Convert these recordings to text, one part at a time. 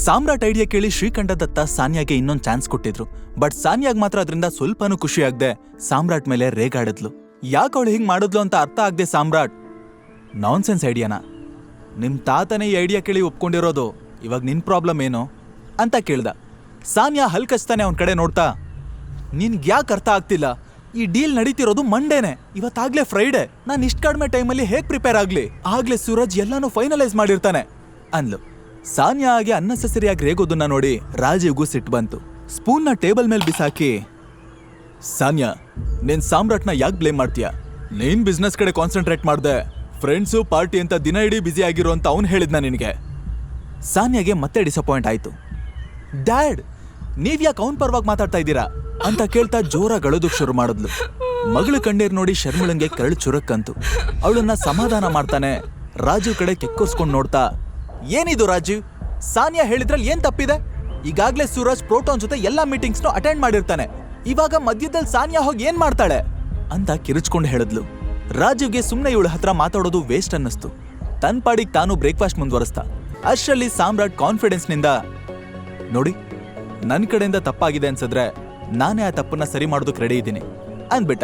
ಸಾಮ್ರಾಟ್ idea ಕೇಳಿ ಶ್ರೀಕಂಠ ದತ್ತ ಸಾನ್ಯಾಗೆ ಇನ್ನೊಂದು chance ಕೊಟ್ಟಿದ್ರು. ಬಟ್ ಸಾನ್ಯಾಗ್ ಮಾತ್ರ ಅದರಿಂದ ಸ್ವಲ್ಪನೂ ಖುಷಿ ಆಗದೆ ಸಾಮ್ರಾಟ್ ಮೇಲೆ ರೇಗಾಡಿದ್ಲು. ಯಾಕೆ ಅವಳು ಹಿಂಗ್ ಮಾಡಿದ್ಲು ಅಂತ ಅರ್ಥ ಆಗದೆ ಸಾಮ್ರಾಟ್, ನಾನ್ಸೆನ್ಸ್ ಐಡಿಯಾನಾ? ನಿಮ್ ತಾತನೇ ಈ ಐಡಿಯಾ ಕೇಳಿ ಒಪ್ಕೊಂಡಿರೋದು, ಇವಾಗ ನಿನ್ ಪ್ರಾಬ್ಲಮ್ ಏನು ಅಂತ ಕೇಳ್ದ. ಸಾನ್ಯಾ ಹಲ್ಕಚ್ತಾನೆ ಅವನ ಕಡೆ ನೋಡ್ತಾ, ನಿನ್ಗೆ ಯಾಕೆ ಅರ್ಥ ಆಗ್ತಿಲ್ಲ? ಈ ಡೀಲ್ ನಡೀತಿರೋದು ಮಂಡೇನೆ, ಇವತ್ತಾಗ್ಲೇ ಫ್ರೈಡೆ. ನಾನು ಇಷ್ಟು ಕಡಿಮೆ ಟೈಮಲ್ಲಿ ಹೇಗೆ ಪ್ರಿಪೇರ್ ಆಗ್ಲಿ? ಆಗ್ಲೇ ಸೂರಜ್ ಎಲ್ಲಾನು ಫೈನಲೈಸ್ ಮಾಡಿರ್ತಾನೆ ಅಂದ್ಲು. ಸಾನ್ಯಾ ಆಗಿ ಅನ್ನೆಸೆಸರಿಯಾಗಿ ರೇಗೋದನ್ನ ನೋಡಿ ರಾಜೀವ್ಗೂ ಸಿಟ್ಟು ಬಂತು. ಸ್ಪೂನ್ನ ಟೇಬಲ್ ಮೇಲೆ ಬಿಸಾಕಿ, ಸಾನ್ಯಾ, ನೀನ್ ಸಾಮ್ರಾಟ್ನ ಯಾಕೆ ಬ್ಲೇಮ್ ಮಾಡ್ತೀಯಾ? ನೀನ್ ಬಿಸ್ನೆಸ್ ಕಡೆ ಕಾನ್ಸಂಟ್ರೇಟ್ ಮಾಡ್ದೆ, ಫ್ರೆಂಡ್ಸು ಪಾರ್ಟಿ ಅಂತ ದಿನ ಇಡೀ ಬ್ಯುಸಿ ಆಗಿರೋ ಅಂತ ಅವ್ನು ಹೇಳಿದ್ನ ನಿನಗೆ. ಸಾನ್ಯಾಗೆ ಮತ್ತೆ ಡಿಸಪಾಯಿಂಟ್ ಆಯ್ತು. ಡ್ಯಾಡ್, ನೀವ್ಯಾಕೆ ಅವನ್ ಪರವಾಗಿ ಮಾತಾಡ್ತಾ ಇದ್ದೀರಾ ಅಂತ ಕೇಳ್ತಾ ಜೋರಾಗಿ ಅಳೋದಕ್ಕೆ ಶುರು ಮಾಡಿದ್ಲು. ಮಗಳು ಕಣ್ಣೀರ್ ನೋಡಿ ಶರ್ಮಿಳಂಗೆ ಕರಳು ಚುರಕ್ಕಂತು. ಅವಳನ್ನ ಸಮಾಧಾನ ಮಾಡ್ತಾನೆ ರಾಜೀವ್ ಕಡೆ ಕೆಕ್ಕೋರ್ಸ್ಕೊಂಡು ನೋಡ್ತಾ, ಏನಿದು ರಾಜೀವ್? ಸಾನ್ಯಾ ಹೇಳಿದ್ರಲ್ಲಿ ಏನ್ ತಪ್ಪಿದೆ? ಈಗಾಗ್ಲೇ ಸೂರಜ್ ಪ್ರೋಟಾನ್ ಜೊತೆ ಎಲ್ಲಾ ಮೀಟಿಂಗ್ಸ್ನು ಅಟೆಂಡ್ ಮಾಡಿರ್ತಾನೆ, ಇವಾಗ ಮಧ್ಯದಲ್ಲಿ ಸಾನ್ಯಾ ಹೋಗಿ ಏನ್ ಮಾಡ್ತಾಳೆ ಅಂತ ಕಿರಿಚ್ಕೊಂಡು ಹೇಳಿದ್ಲು. ರಾಜೀವ್ಗೆ ಸುಮ್ನೆ ಇವಳ ಹತ್ರ ಮಾತಾಡೋದು ವೇಸ್ಟ್ ಅನ್ನಿಸ್ತು. ತನ್ ಪಾಡಿಗೆ ತಾನು ಬ್ರೇಕ್ಫಾಸ್ಟ್ ಮುಂದುವರಿಸ್ತಾ. ಅಷ್ಟರಲ್ಲಿ ಸಾಮ್ರಾಟ್ ಕಾನ್ಫಿಡೆನ್ಸ್ ನಿಂದ, ನೋಡಿ, ನನ್ ಕಡೆಯಿಂದ ತಪ್ಪಾಗಿದೆ ಅನ್ಸಿದ್ರೆ ನಾನೇ ಆ ತಪ್ಪನ್ನ ಸರಿ ಮಾಡೋದಕ್ಕೆ ರೆಡಿ ಇದ್ದೀನಿ ಅಂದ್ಬಿಟ್ಟ.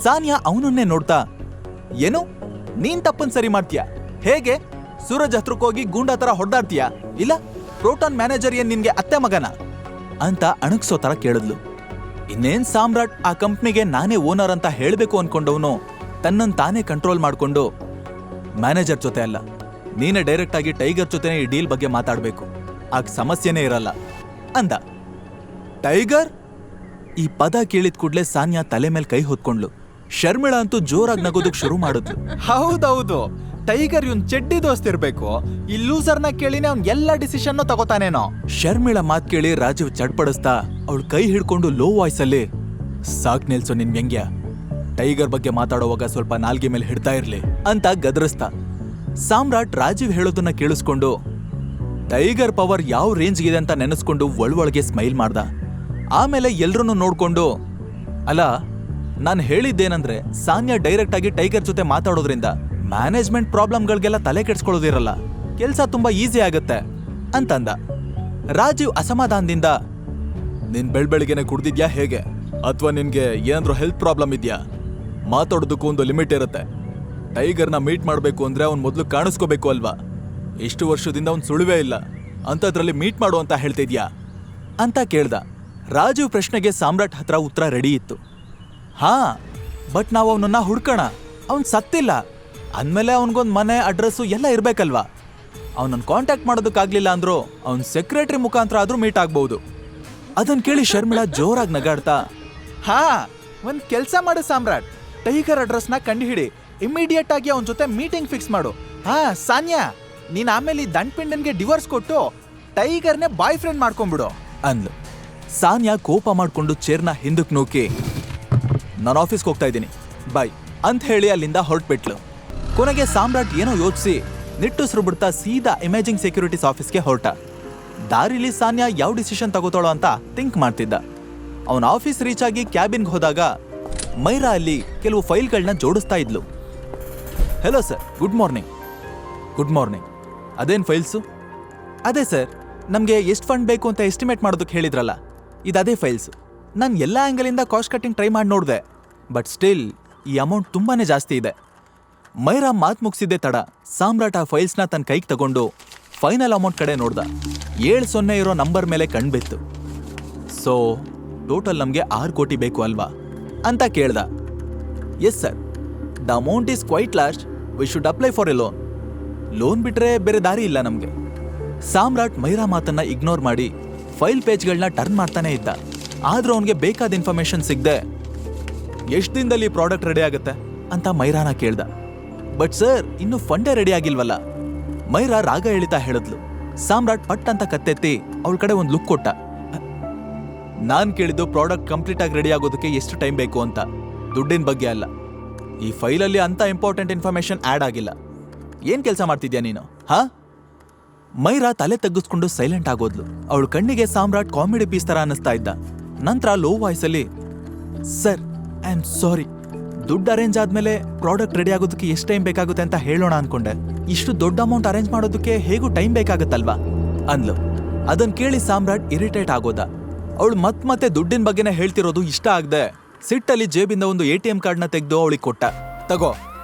ಸಾನ್ಯಾ ಅವನನ್ನೇ ನೋಡ್ತಾ, ಏನು, ನೀನ್ ತಪ್ಪನ್ ಸರಿ ಮಾಡ್ತೀಯಾ? ಹೇಗೆ? ಸೂರಜ್ ಹತ್ರಕ್ಕೆ ಹೋಗಿ ಗೂಂಡಾ ತರ ಹೊಡೆದಾಡ್ತೀಯಾ? ಇಲ್ಲ ಪ್ರೋಟಾನ್ ಮ್ಯಾನೇಜರ್ ಏನ್ ನಿನ್ಗೆ ಅತ್ತೆ ಮಗನ ಅಂತ ಅಣಗ್ಸೋ ತರ ಕೇಳಿದ್ಲು. ಇನ್ನೇನ್ ಸಾಮ್ರಾಟ್ ಆ ಕಂಪ್ನಿಗೆ ನಾನೇ ಓನರ್ ಅಂತ ಹೇಳ್ಬೇಕು ಅನ್ಕೊಂಡವನು ತನ್ನನ್ನು ತಾನೇ ಕಂಟ್ರೋಲ್ ಮಾಡ್ಕೊಂಡು, ಮ್ಯಾನೇಜರ್ ಜೊತೆ ಅಲ್ಲ, ನೀನೇ ಡೈರೆಕ್ಟ್ ಆಗಿ ಟೈಗರ್ ಜೊತೆನೇ ಈ ಡೀಲ್ ಬಗ್ಗೆ ಮಾತಾಡ್ಬೇಕು, ಆಗ ಸಮಸ್ಯೆನೇ ಇರಲ್ಲ ಅಂದ. ಟೈಗರ್? ಈ ಪದ ಕೇಳಿದ ಕೂಡ್ಲೆ ಸಾನ್ಯಾ ತಲೆ ಮೇಲೆ ಕೈ ಹೊತ್ಕೊಂಡ್ಲು. ಶರ್ಮಿಳಾ ಅಂತೂ ಜೋರಾಗಿ ನಗೋದಕ್ ಶುರು ಮಾಡಿದ್ಲು. ಹೌದೌದು, ಟೈಗರ್ ಇವನ್ ಚೆಡ್ಡಿ ದೋಸ್ತ್ ಇರ್ಬೇಕು, ಈ ಲೂಸರ್ನ ಕೇಳಿನೇ ಅವ್ನ್ ಎಲ್ಲ ಡಿಸಿಷನ್ ತಗೋತಾನೇನೋ. ಶರ್ಮಿಳಾ ಮಾತ್ ಕೇಳಿ ರಾಜೀವ್ ಚಡ್ಪಡಿಸ್ತಾ ಅವಳ ಕೈ ಹಿಡ್ಕೊಂಡು ಲೋ ವಾಯ್ಸ್ ಅಲ್ಲಿ, ಸಾಕ್ ನಿಲ್ಸೋ ನಿನ್ ವ್ಯಂಗ್ಯ, ಟೈಗರ್ ಬಗ್ಗೆ ಮಾತಾಡೋವಾಗ ಸ್ವಲ್ಪ ನಾಲ್ಗೆ ಮೇಲೆ ಹಿಡ್ತಾ ಇರ್ಲಿ ಅಂತ ಗದರಿಸ್ತಾ. ಸಾಮ್ರಾಟ್ ರಾಜೀವ್ ಹೇಳೋದನ್ನ ಕೇಳಿಸ್ಕೊಂಡು ಟೈಗರ್ ಪವರ್ ಯಾವ ರೇಂಜ್ಗಿದೆ ಅಂತ ನೆನೆಸ್ಕೊಂಡು ಒಳೊಳಗೆ ಸ್ಮೈಲ್ ಮಾಡ್ದ. ಆಮೇಲೆ ಎಲ್ರನ್ನೂ ನೋಡ್ಕೊಂಡು, ಅಲ್ಲ, ನಾನು ಹೇಳಿದ್ದೇನಂದ್ರೆ ಸಾನ್ಯಾ ಡೈರೆಕ್ಟ್ ಆಗಿ ಟೈಗರ್ ಜೊತೆ ಮಾತಾಡೋದ್ರಿಂದ ಮ್ಯಾನೇಜ್ಮೆಂಟ್ ಪ್ರಾಬ್ಲಮ್ಗಳಿಗೆಲ್ಲ ತಲೆ ಕೆಡ್ಸ್ಕೊಳ್ಳೋದಿರಲ್ಲ, ಕೆಲ್ಸ ತುಂಬಾ ಈಸಿ ಆಗತ್ತೆ ಅಂತಂದ. ರಾಜೀವ್ ಅಸಮಾಧಾನದಿಂದ, ನಿನ್ ಬೆಳ್ಬೆಳಿಗ್ಗೆನೆ ಕುಡ್ದಿದ್ಯಾ ಹೇಗೆ? ಅಥವಾ ನಿನ್ಗೆ ಏನಾದ್ರೂ ಹೆಲ್ತ್ ಪ್ರಾಬ್ಲಮ್ ಇದ್ಯಾ? ಮಾತಾಡೋದಕ್ಕೂ ಒಂದು ಲಿಮಿಟ್ ಇರುತ್ತೆ. ಟೈಗರ್ನ ಮೀಟ್ ಮಾಡ್ಬೇಕು ಅಂದ್ರೆ ಅವ್ನ್ ಮೊದ್ಲು ಕಾಣಿಸ್ಕೋಬೇಕು ಅಲ್ವಾ? ಇಷ್ಟು ವರ್ಷದಿಂದ ಅವ್ನ್ ಸುಳಿವೇ ಇಲ್ಲ, ಅಂತದ್ರಲ್ಲಿ ಮೀಟ್ ಮಾಡು ಅಂತ ಹೇಳ್ತಿದ್ಯಾ ಅಂತ ಕೇಳ್ದ. ರಾಜೀವ್ ಪ್ರಶ್ನೆಗೆ ಸಾಮ್ರಾಟ್ ಹತ್ರ ಉತ್ತರ ರೆಡಿ ಇತ್ತು. ಹಾ, ಬಟ್ ನಾವು ಅವನನ್ನ ಹುಡ್ಕೋಣ, ಅವನ್ ಸತ್ತಿಲ್ಲ ಅಂದ್ಮೇಲೆ ಅವನ್ಗೊಂದ್ ಮನೆ, ಅಡ್ರೆಸ್ಸು ಎಲ್ಲ ಇರ್ಬೇಕಲ್ವಾ? ಅವನನ್ನ ಕಾಂಟ್ಯಾಕ್ಟ್ ಮಾಡೋದಕ್ಕಾಗ್ಲಿಲ್ಲ ಅಂದ್ರೂ ಅವ್ನ್ ಸೆಕ್ರೆಟರಿ ಮುಖಾಂತರ ಆದ್ರೂ ಮೀಟ್ ಆಗ್ಬಹುದು. ಅದನ್ ಕೇಳಿ ಶರ್ಮಿಳಾ ಜೋರಾಗಿ ನಗಾಡ್ತಾ, ಹಾ, ಒಂದ್ ಕೆಲ್ಸ ಮಾಡು ಸಾಮ್ರಾಟ್, ಟೈಗರ್ ಅಡ್ರೆಸ್ನ ಕಂಡುಹಿಡಿ, ಇಮಿಡಿಯೇಟ್ ಆಗಿ ಅವನ ಜೊತೆ ಮೀಟಿಂಗ್ ಫಿಕ್ಸ್ ಮಾಡು. ಹಾ ಸಾನ್ಯಾ, ನೀನ್ ಆಮೇಲೆ ಈ ದಂಡ್ಪಿಂಡನ್ಗೆ ಡಿವೋರ್ಸ್ ಕೊಟ್ಟು ಟೈಗರ್ನೇ ಬಾಯ್ ಫ್ರೆಂಡ್ ಮಾಡ್ಕೊಂಡ್ಬಿಡು ಅಂದ್ಲು. ಸಾನ್ಯಾ ಕೋಪ ಮಾಡ್ಕೊಂಡು ಚೇರ್ನ ಹಿಂದಕ್ಕೆ ನೂಕಿ, ನಾನು ಆಫೀಸ್ಗೆ ಹೋಗ್ತಾ ಇದ್ದೀನಿ, ಬಾಯ್ ಅಂತ ಹೇಳಿ ಅಲ್ಲಿಂದ ಹೊರಟ್ಬಿಟ್ಲು. ಕೊನೆಗೆ ಸಾಮ್ರಾಟ್ ಏನೋ ಯೋಚಿಸಿ ನಿಟ್ಟುಸ್ರು ಬಿಡ್ತಾ ಸೀದಾ ಇಮೇಜಿಂಗ್ ಸೆಕ್ಯೂರಿಟೀಸ್ ಆಫೀಸ್ಗೆ ಹೊರಟ. ದಾರಿಲಿ ಸಾನ್ಯಾ ಯಾವ ಡಿಸಿಷನ್ ತಗೋತಾಳೋ ಅಂತ ಥಿಂಕ್ ಮಾಡ್ತಿದ್ದ. ಅವನ ಆಫೀಸ್ ರೀಚ್ ಆಗಿ ಕ್ಯಾಬಿನ್ಗೆ ಹೋದಾಗ ಮೈರಾ ಅಲ್ಲಿ ಕೆಲವು ಫೈಲ್ಗಳನ್ನ ಜೋಡಿಸ್ತಾ ಇದ್ಲು. Hello sir, good morning. Good morning. ಅದೇನು ಫೈಲ್ಸು? ಅದೇ ಸರ್, ನಮಗೆ ಎಷ್ಟು ಫಂಡ್ ಬೇಕು ಅಂತ ಎಸ್ಟಿಮೇಟ್ ಮಾಡೋದಕ್ಕೆ ಹೇಳಿದ್ರಲ್ಲ, ಇದೇ ಫೈಲ್ಸು. ನಾನು ಎಲ್ಲ ಆ್ಯಂಗಲಿಂದ ಕಾಸ್ಟ್ ಕಟ್ಟಿಂಗ್ ಟ್ರೈ ಮಾಡಿ ನೋಡಿದೆ, ಬಟ್ ಸ್ಟಿಲ್ ಈ ಅಮೌಂಟ್ ತುಂಬಾ ಜಾಸ್ತಿ ಇದೆ. ಮೈರಾ ಮಾತು ಮುಗಿಸಿದ್ದೆ ತಡ ಸಾಮ್ರಾಟ್ ಆ ಫೈಲ್ಸ್ನ ತನ್ನ ಕೈಗೆ ತಗೊಂಡು ಫೈನಲ್ ಅಮೌಂಟ್ ಕಡೆ ನೋಡ್ದ. 70 ಇರೋ ನಂಬರ್ ಮೇಲೆ ಕಣ್ಬಿತ್ತು. ಸೊ ಟೋಟಲ್ ನಮಗೆ 6 ಕೋಟಿ ಬೇಕು ಅಲ್ವಾ ಅಂತ ಕೇಳ್ದ. Yes sir, the amount is quite large, we should apply for a loan. Loan ಬಿಟ್ರೆ ಬೇರೆ ದಾರಿ ಇಲ್ಲ ನಮಗೆ. ಸಾಮ್ರಾಟ್ ಮೈರಾ ಮಾತನ್ನ ಇಗ್ನೋರ್ ಮಾಡಿ ಫೈಲ್ ಪೇಜ್ಗಳನ್ನ ಟರ್ನ್ ಮಾಡ್ತಾನೆ ಇದ್ದ. ಆದ್ರೂ ಅವನಿಗೆ ಬೇಕಾದ ಇನ್ಫಾರ್ಮೇಶನ್ ಸಿಗದೆ, ಎಷ್ಟು ದಿನದಲ್ಲಿ ಪ್ರಾಡಕ್ಟ್ ರೆಡಿ ಆಗುತ್ತೆ ಅಂತ ಮೈರಾನ ಕೇಳ್ದ. ಬಟ್ ಸರ್, ಇನ್ನು ಫಂಡೇ ರೆಡಿ ಆಗಿಲ್ವಲ್ಲ. ಮೈರಾ ರಾಗ ಎಳಿತಾ ಹೇಳಿದ್ಲು. ಸಾಮ್ರಾಟ್ ಪಟ್ ಅಂತ ಕತ್ತೆತ್ತಿ ಅವಳ ಕಡೆ ಒಂದು ಲುಕ್ ಕೊಟ್ಟ. ನಾನ್ ಕೇಳಿದ್ದು ಪ್ರಾಡಕ್ಟ್ ಕಂಪ್ಲೀಟ್ ಆಗಿ ರೆಡಿ ಆಗೋದಕ್ಕೆ ಎಷ್ಟು ಟೈಮ್ ಬೇಕು ಅಂತ, ದುಡ್ಡಿನ ಬಗ್ಗೆ ಅಲ್ಲ. ಈ ಫೈಲಲ್ಲಿ ಅಂತ ಇಂಪಾರ್ಟೆಂಟ್ ಇನ್ಫಾರ್ಮೇಶನ್ ಆಡ್ ಆಗಿಲ್ಲ. ಏನ್ ಕೆಲಸ ಮಾಡ್ತಿದ್ಯಾ ನೀನು? ಹಾ? ಮೈರಾ ತಲೆ ತಗ್ಗಿಸ್ಕೊಂಡು ಸೈಲೆಂಟ್ ಆಗೋದ್ಲು. ಅವಳ ಕಣ್ಣಿಗೆ ಸಾಮ್ರಾಟ್ ಕಾಮಿಡಿ ಪೀಸ್ ತರ ಅನ್ನಿಸ್ತಾ ಇದ್ದ. ನಂತರ ಲೋ ವಾಯ್ಸಲ್ಲಿ, ಸರ್, ಐ ಆಮ್ ಸಾರಿ, ದುಡ್ಡು ಅರೇಂಜ್ ಆದ್ಮೇಲೆ ಪ್ರಾಡಕ್ಟ್ ರೆಡಿ ಆಗೋದಕ್ಕೆ ಎಷ್ಟು ಟೈಮ್ ಬೇಕಾಗುತ್ತೆ ಅಂತ ಹೇಳೋಣ ಅನ್ಕೊಂಡೆ. ಇಷ್ಟು ದೊಡ್ಡ ಅಮೌಂಟ್ ಅರೇಂಜ್ ಮಾಡೋದಕ್ಕೆ ಹೇಗೂ ಟೈಮ್ ಬೇಕಾಗತ್ತಲ್ವಾ ಅಂದ್ಲು. ಅದನ್ ಕೇಳಿ ಸಾಮ್ರಾಟ್ ಇರಿಟೇಟ್ ಆಗೋದ. ಅವಳು ಮತ್ತೆ ದುಡ್ಡಿನ ಬಗ್ಗೆನೇ ಹೇಳ್ತಿರೋದು ಇಷ್ಟ ಆಗದೆ ಸಿಟ್ಟಲ್ಲಿ ಜೇಬಿಂದ ಒಂದು ATM ಕಾರ್ಡ್ನ ತೆಗೆದು ಅವಳಿಗೆ ಕೊಟ್ಟ. ತಗೋ,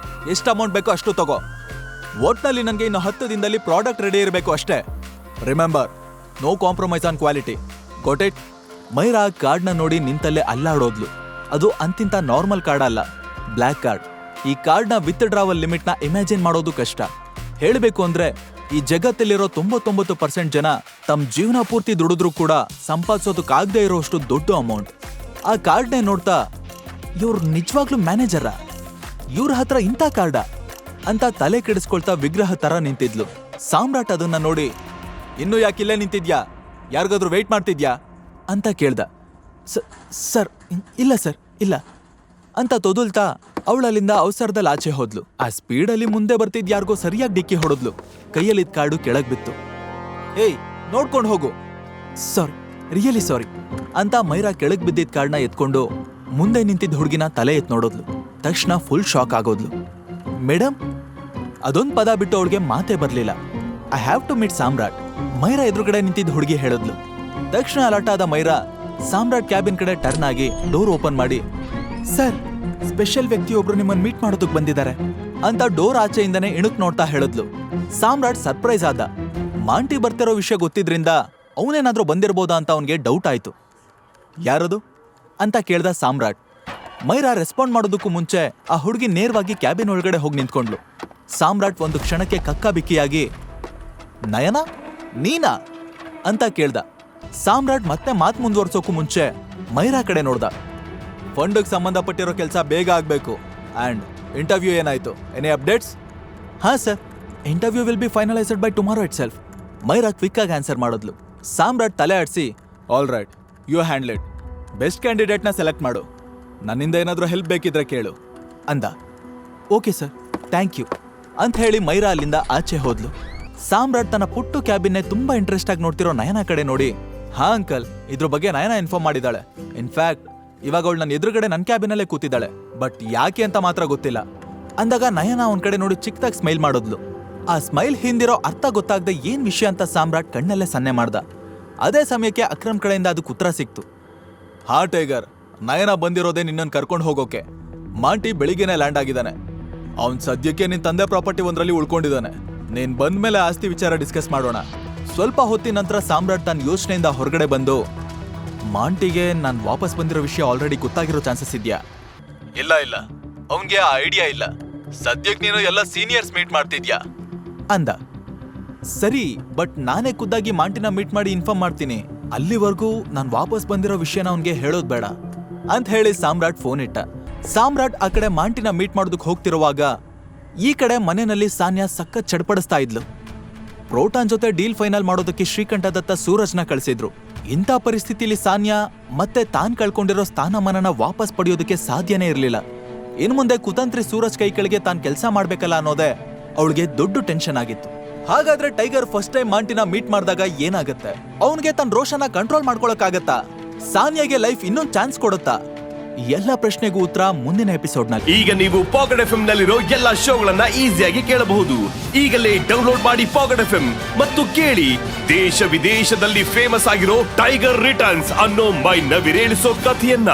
ಎಷ್ಟು ಅಮೌಂಟ್ ಬೇಕೋ ಅಷ್ಟು ತಗೋ. ಒಟ್ನಲ್ಲಿ ನನಗೆ ಇನ್ನು 10 ದಿನದಲ್ಲಿ ಪ್ರಾಡಕ್ಟ್ ರೆಡಿ ಇರಬೇಕು ಅಷ್ಟೇ. Remember, no compromise on quality. Got it? ಮೈರಾ ಕಾರ್ಡ್ನ ನೋಡಿ ನಿಂತಲ್ಲೇ ಅಲ್ಲಾಡೋದ್ಲು. ಅದು ಅಂತಿಂತ ನಾರ್ಮಲ್ ಕಾರ್ಡ್ ಅಲ್ಲ, ಬ್ಲ್ಯಾಕ್ ಕಾರ್ಡ್. ಈ ಕಾರ್ಡ್ನ ವಿತ್ ಡ್ರಾವಲ್ ಲಿಮಿಟ್ನ ಇಮ್ಯಾಜಿನ್ ಮಾಡೋದು ಕಷ್ಟ. ಹೇಳಬೇಕು ಅಂದ್ರೆ ಈ ಜಗತ್ತಲ್ಲಿರೋ 99% ಜನ ತಮ್ಮ ಜೀವನ ಪೂರ್ತಿ ದುಡಿದ್ರೂ ಕೂಡ ಸಂಪಾದಿಸೋದಕ್ಕಾಗದೇ ಇರೋಷ್ಟು ದೊಡ್ಡ ಅಮೌಂಟ್. ಆ ಕಾರ್ಡ್ನೇ ನೋಡ್ತಾ ಇವ್ರು ನಿಜವಾಗ್ಲೂ ಮ್ಯಾನೇಜರ, ಇವ್ರ ಹತ್ರ ಇಂಥ ಕಾರ್ಡ ಅಂತ ತಲೆ ಕೆಡಿಸ್ಕೊಳ್ತಾ ವಿಗ್ರಹ ತರ ನಿಂತಿದ್ಲು. ಸಾಮ್ರಾಟ್ ಅದನ್ನ ನೋಡಿ, ಇನ್ನು ಯಾಕಿಲ್ಲೇ ನಿಂತಿದ್ಯಾ, ಯಾರಿಗಾದ್ರೂ ವೇಟ್ ಮಾಡ್ತಿದ್ಯಾ ಅಂತ ಕೇಳ್ದ. ಸರ್ ಇಲ್ಲ ಸರ್ ಇಲ್ಲ ಅಂತ ತೊದಲ್ತಾ ಅವಳಲ್ಲಿಂದ ಅವಸರದಲ್ಲಿ ಆಚೆ ಹೋದ್ಲು. ಆ ಸ್ಪೀಡಲ್ಲಿ ಮುಂದೆ ಬರ್ತಿದ್ ಯಾರಿಗೋ ಸರಿಯಾಗಿ ಡಿಕ್ಕಿ ಹೊಡೆದ್ಲು. ಕೈಯಲ್ಲಿದ್ದ ಕಾರ್ಡು ಕೆಳಗ್ ಬಿತ್ತು. ಏಯ್, ನೋಡ್ಕೊಂಡು ಹೋಗು. ಸಾರಿ, ರಿಯಲಿ ಸಾರಿ ಅಂತ ಮೈರಾ ಕೆಳಗ್ ಬಿದ್ದಿದ್ದ ಕಾರ್ಡ್ನ ಎತ್ಕೊಂಡು ಮುಂದೆ ನಿಂತಿದ್ದ ಹುಡುಗಿನ ತಲೆ ಎತ್ ನೋಡೋದ್ಲು. ತಕ್ಷಣ ಫುಲ್ ಶಾಕ್ ಆಗೋದ್ಲು. ಮೇಡಮ್, ಅದೊಂದು ಪದ ಬಿಟ್ಟು ಅವಳಿಗೆ ಮಾತೇ ಬರ್ಲಿಲ್ಲ. ಐ ಹ್ಯಾವ್ ಟು ಮೀಟ್ ಸಾಮ್ರಾಟ್, ಮೈರಾ ಎದುರುಗಡೆ ನಿಂತಿದ್ದ ಹುಡುಗಿ ಹೇಳಿದ್ಲು. ತಕ್ಷಣ ಅಲರ್ಟ್ ಆದ ಮೈರಾ ಸಾಮ್ರಾಟ್ ಕ್ಯಾಬಿನ್ ಕಡೆ ಟರ್ನ್ ಆಗಿ ಡೋರ್ ಓಪನ್ ಮಾಡಿ, ಸರ್, ಸ್ಪೆಷಲ್ ವ್ಯಕ್ತಿಯೊಬ್ರು ನಿಮ್ಮನ್ನ ಮೀಟ್ ಮಾಡೋದಕ್ಕೆ ಬಂದಿದ್ದಾರೆ ಅಂತ ಡೋರ್ ಆಚೆಯಿಂದನೇ ಇಣುಕ್ ನೋಡ್ತಾ ಹೇಳಿದ್ಲು. ಸಾಮ್ರಾಟ್ ಸರ್ಪ್ರೈಸ್ ಆದ. ಮಾಂಟಿ ಬರ್ತಿರೋ ವಿಷಯ ಗೊತ್ತಿದ್ರಿಂದ ಅವನೇನಾದ್ರೂ ಬಂದಿರ್ಬೋದಾ ಅಂತ ಅವನಿಗೆ ಡೌಟ್ ಆಯ್ತು. ಯಾರದು ಅಂತ ಕೇಳ್ದ ಸಾಮ್ರಾಟ್. ಮೈರಾ ರೆಸ್ಪಾಂಡ್ ಮಾಡೋದಕ್ಕೂ ಮುಂಚೆ ಆ ಹುಡುಗಿ ನೇರವಾಗಿ ಕ್ಯಾಬಿನ್ ಒಳಗಡೆ ಹೋಗಿ ನಿಂತ್ಕೊಂಡ್ಲು. ಸಾಮ್ರಾಟ್ ಒಂದು ಕ್ಷಣಕ್ಕೆ ಕಕ್ಕಾಬಿಕ್ಕಿಯಾಗಿ, ನಯನಾ, ನೀನಾ ಅಂತ ಕೇಳ್ದ. ಸಾಮ್ರಾಟ್ ಮತ್ತೆ ಮಾತು ಮುಂದುವರ್ಸೋಕು ಮುಂಚೆ ಮೈರಾ ಕಡೆ ನೋಡ್ದ. ಫಂಡ್ಗೆ ಸಂಬಂಧಪಟ್ಟಿರೋ ಕೆಲಸ ಬೇಗ ಆಗ್ಬೇಕು. ಅಂಡ್ ಇಂಟರ್ವ್ಯೂ ಏನಾಯ್ತು? Any updates? ಹಾ ಸರ್, interview will be finalised by tomorrow itself. Myra quick ಆಗಿ ಆನ್ಸರ್ ಮಾಡಿದ್ಲು. ಸಾಮ್ರಾಟ್ ತಲೆ ಆಡಿಸಿ, all right, you handle it. Best ಕ್ಯಾಂಡಿಡೇಟ್ನ ಸೆಲೆಕ್ಟ್ ಮಾಡು. ನನ್ನಿಂದ ಏನಾದರೂ ಹೆಲ್ಪ್ ಬೇಕಿದ್ರೆ ಕೇಳು ಅಂದ. ಓಕೆ ಸರ್, ಥ್ಯಾಂಕ್ ಯು ಅಂತ ಹೇಳಿ ಮೈರಾ ಅಲ್ಲಿಂದ ಆಚೆ ಹೋದ್ಲು. ಸಾಮ್ರಾಟ್ ತನ್ನ ಪುಟ್ಟು ಕ್ಯಾಬಿನ್ನೇ ತುಂಬಾ ಇಂಟ್ರೆಸ್ಟ್ ಆಗಿ ನೋಡ್ತಿರೋ ನಯನಾ ಕಡೆ ನೋಡಿ, ಹಾ ಅಂಕಲ್, ಇದ್ರ ಬಗ್ಗೆ ನಯನಾ ಇನ್ಫಾರ್ಮ್ ಮಾಡಿದ್ದಾಳೆ. ಇನ್ಫ್ಯಾಕ್ಟ್ ಇವಾಗ ಅವಳು ನನ್ನ ಎದುರುಗಡೆ ನನ್ನ ಕ್ಯಾಬಿನಲ್ಲೇ ಕೂತಿದ್ದಾಳೆ, ಬಟ್ ಯಾಕೆ ಅಂತ ಮಾತ್ರ ಗೊತ್ತಿಲ್ಲ ಅಂದಾಗ ನಯನಾ ಅವನ ಕಡೆ ನೋಡಿ ಚಿಕ್ಕದಾಗಿ ಸ್ಮೈಲ್ ಮಾಡೋದ್ಲು. ಆ ಸ್ಮೈಲ್ ಹಿಂದಿರೋ ಅರ್ಥ ಗೊತ್ತಾಗದೆ ಏನ್ ವಿಷಯ ಅಂತ ಸಾಮ್ರಾಟ್ ಕಣ್ಣಲ್ಲೇ ಸನ್ನೆ ಮಾಡ್ದ. ಅದೇ ಸಮಯಕ್ಕೆ ಅಕ್ರಮ್ ಕಡೆಯಿಂದ ಅದಕ್ಕೆ ಉತ್ತರ ಸಿಕ್ತು. ಹಾ ಟೈಗರ್, ನಯನಾ ಬಂದಿರೋದೇ ನಿನ್ನನ್ನು ಕರ್ಕೊಂಡು ಹೋಗೋಕೆ. ಮಾಂಟಿ ಬೆಳಿಗ್ಗೆನೆ ಲ್ಯಾಂಡ್ ಆಗಿದ್ದಾನೆ. ಅವನ್ ಸದ್ಯಕ್ಕೆ ನಿನ್ ತಂದೆ ಪ್ರಾಪರ್ಟಿ ಒಂದ್ರಲ್ಲಿ ಉಳ್ಕೊಂಡಿದ್ದಾನೆ. ನೀನ್ ಬಂದ್ಮೇಲೆ ಆಸ್ತಿ ವಿಚಾರ ಡಿಸ್ಕಸ್ ಮಾಡೋಣ. ಸ್ವಲ್ಪ ಹೊತ್ತಿನ ನಂತರ ಸಾಮ್ರಾಟ್ ತನ್ನ ಯೋಚನೆಯಿಂದ ಹೊರಗಡೆ ಬಂದು, ಮಾಂಟಿಗೆ ನಾನು ವಾಪಸ್ ಬಂದಿರೋ ವಿಷಯ ಆಲ್ರೆಡಿ ಗೊತ್ತಾಗಿರೋ ಚಾನ್ಸಸ್ ಇದೆಯಾ? ಇಲ್ಲ, ಅವನ್ಗೆ ಆ ಐಡಿಯಾ ಇಲ್ಲ. ಸದ್ಯಕ್ಕೆ ನೀನು ಎಲ್ಲ ಸೀನಿಯರ್ಸ್ ಮೀಟ್ ಮಾಡ್ತಿದ್ಯಾ ಅಂದ. ಸರಿ, ಬಟ್ ನಾನೇ ಖುದ್ದಾಗಿ ಮಾಂಟಿನ ಮೀಟ್ ಮಾಡಿ ಇನ್ಫಾರ್ಮ್ ಮಾಡ್ತೀನಿ. ಅಲ್ಲಿವರೆಗೂ ನಾನು ವಾಪಸ್ ಬಂದಿರೋ ವಿಷಯನ ಅವನ್ಗೆ ಹೇಳೋದ್ ಬೇಡ ಅಂತ ಹೇಳಿ ಸಾಮ್ರಾಟ್ ಫೋನ್ ಇಟ್ಟ. ಸಾಮ್ರಾಟ್ ಆ ಕಡೆ ಮಾಂಟಿನ ಮೀಟ್ ಮಾಡೋದಕ್ಕೆ ಹೋಗ್ತಿರುವಾಗ ಈ ಕಡೆ ಮನೆಯಲ್ಲಿ ಸಾನ್ಯಾ ಸಖತ್ ಚಡ್ಪಡಿಸ್ತಾ ಇದ್ಲು. ಪ್ರೋಟಾನ್ ಜೊತೆ ಡೀಲ್ ಫೈನಲ್ ಮಾಡೋದಕ್ಕೆ ಶ್ರೀಕಂಠ ದತ್ತ ಸೂರಜ್ನ ಕಳಿಸಿದ್ರು. ಇಂಥ ಪರಿಸ್ಥಿತಿಲಿ ಸಾನ್ಯಾ ಮತ್ತೆ ತಾನ್ ಕಳ್ಕೊಂಡಿರೋ ಸ್ಥಾನಮಾನನ ವಾಪಸ್ ಪಡೆಯೋದಕ್ಕೆ ಸಾಧ್ಯನೇ ಇರಲಿಲ್ಲ. ಇನ್ನು ಮುಂದೆ ಕುತಂತ್ರಿ ಸೂರಜ್ ಕೈ ಕೆಳಗೆ ತಾನ್ ಕೆಲಸ ಮಾಡ್ಬೇಕಲ್ಲ ಅನ್ನೋದೇ ಅವಳಿಗೆ ದೊಡ್ಡ ಟೆನ್ಷನ್ ಆಗಿತ್ತು. ಹಾಗಾದ್ರೆ ಟೈಗರ್ ಫಸ್ಟ್ ಟೈಮ್ ಮಾಂಟಿನ ಮೀಟ್ ಮಾಡಿದಾಗ ಏನಾಗುತ್ತೆ? ಅವನಿಗೆ ತನ್ನ ರೋಷನ ಕಂಟ್ರೋಲ್ ಮಾಡ್ಕೊಳಕ್ಕಾಗತ್ತಾ? ಸಾನ್ಯಾಗೆ ಲೈಫ್ ಇನ್ನೊಂದು ಚಾನ್ಸ್ ಕೊಡುತ್ತಾ? ಎಲ್ಲ ಪ್ರಶ್ನೆಗೂ ಉತ್ತರ ಮುಂದಿನ ಎಪಿಸೋಡ್ನಲ್ಲಿ. ಈಗ ನೀವು ಪಾಕೆಟ್ ಎಫ್ಎಂ ನಲ್ಲಿರೋ ಎಲ್ಲಾ ಶೋಗಳನ್ನ ಈಸಿಯಾಗಿ ಕೇಳಬಹುದು. ಈಗಲೇ ಡೌನ್ಲೋಡ್ ಮಾಡಿ ಪಾಕೆಟ್ ಎಫ್ಎಂ ಮತ್ತು ಕೇಳಿ ದೇಶ ವಿದೇಶದಲ್ಲಿ ಫೇಮಸ್ ಆಗಿರೋ ಟೈಗರ್ ರಿಟರ್ನ್ಸ್ ಅನ್ನೋ ಮೈ ನವಿರೇಳಿಸೋ ಕಥೆಯನ್ನ.